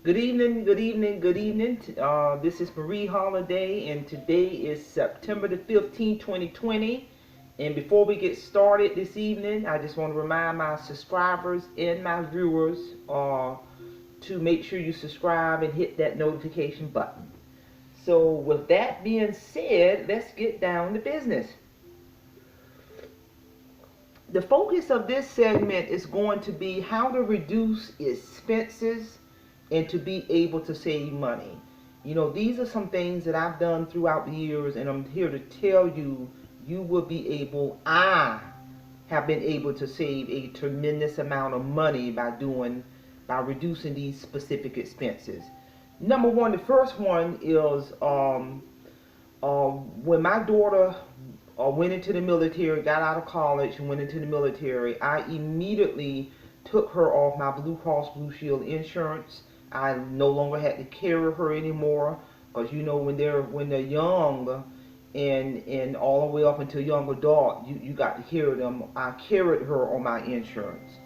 Good evening, good evening, good evening. This is Marie Holiday, and today is September the 15th, 2020. And before we get started this evening, I just want to remind my subscribers and my viewers to make sure you subscribe and hit that notification button. So, with that being said, let's get down to business. The focus of this segment is going to be how to reduce expenses and to be able to save money. You know, these are some things that I've done throughout the years, and I'm here to tell you, I have been able to save a tremendous amount of money by reducing these specific expenses. Number one, the first one is when my daughter went into the military, got out of college and went into the military, I immediately took her off my Blue Cross Blue Shield insurance. I no longer had to carry her anymore, because you know when they're young and all the way up until young adult, you got to carry them. I carried her on my insurance.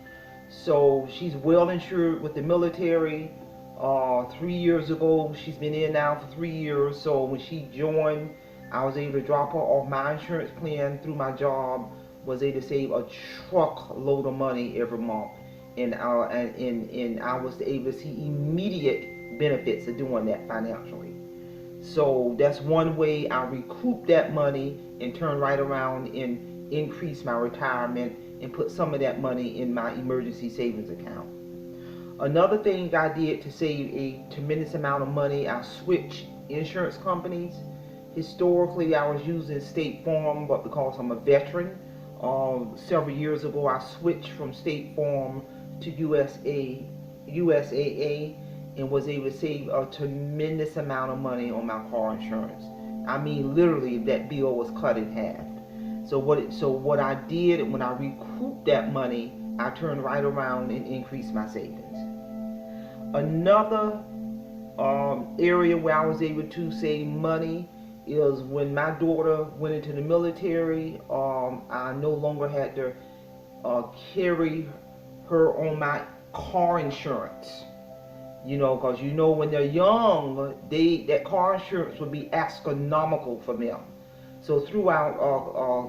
So she's well insured with the military. 3 years ago, she's been in now for 3 years. So when she joined, I was able to drop her off my insurance plan through my job, was able to save a truckload of money every month. And I was able to see immediate benefits of doing that financially. So that's one way I recoup that money and turn right around and increase my retirement and put some of that money in my emergency savings account. Another thing I did to save a tremendous amount of money, I switched insurance companies. Historically, I was using State Farm, but because I'm a veteran, several years ago I switched from State Farm to USAA, and was able to save a tremendous amount of money on my car insurance. I mean, literally, that bill was cut in half. So what I did when I recouped that money, I turned right around and increased my savings. Another area where I was able to save money is when my daughter went into the military. I no longer had to carry her on my car insurance. You know, because you know when they're young, that car insurance would be astronomical for them. So throughout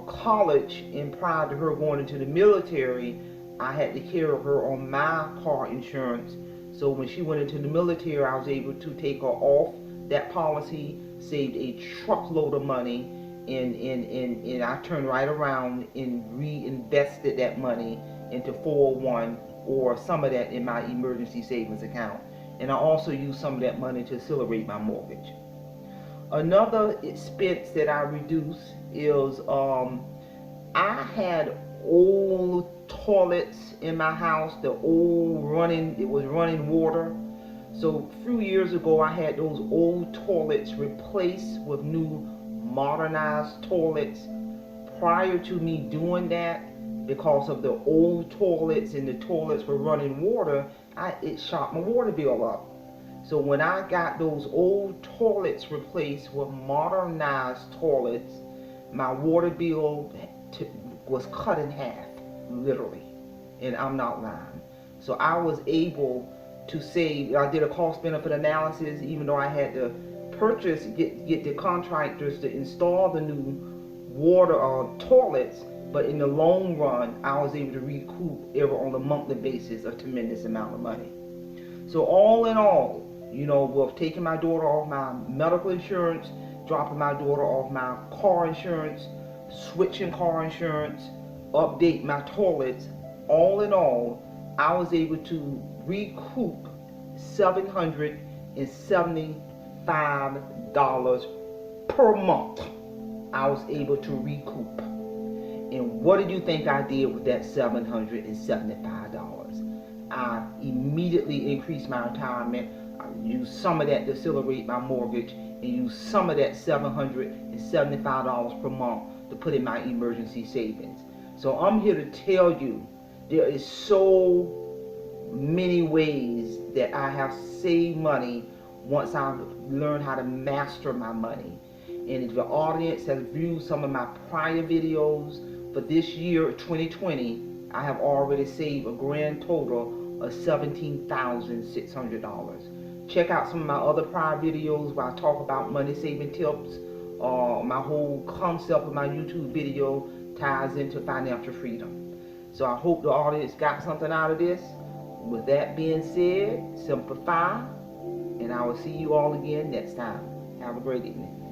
college and prior to her going into the military, I had to carry her on my car insurance. So when she went into the military, I was able to take her off that policy, saved a truckload of money, and I turned right around and reinvested that money into 401 or some of that in my emergency savings account. And I also used some of that money to accelerate my mortgage. Another expense that I reduced is I had old toilets in my house, it was running water. So a few years ago, I had those old toilets replaced with new modernized toilets. Prior to me doing that, because of the old toilets and the toilets were running water, it shot my water bill up. So when I got those old toilets replaced with modernized toilets, my water bill was cut in half, literally. And I'm not lying. So I was able to save. I did a cost benefit analysis, even though I had to get the contractors to install the new water toilets, but in the long run, I was able to recoup on a monthly basis a tremendous amount of money. So all in all, you know, with taking my daughter off my medical insurance, dropping my daughter off my car insurance, switching car insurance, update my toilets, all in all, I was able to recoup $775 per month. I was able to recoup. And what did you think I did with that $775? I immediately increased my retirement. I used some of that to accelerate my mortgage, and used some of that $775 per month to put in my emergency savings. So I'm here to tell you, there is so many ways that I have saved money once I've learned how to master my money. And if the audience has viewed some of my prior videos for this year, 2020, I have already saved a grand total of $17,600. Check out some of my other prior videos where I talk about money saving tips. My whole concept of my YouTube video ties into financial freedom. So I hope the audience got something out of this. With that being said, simplify, and I will see you all again next time. Have a great evening.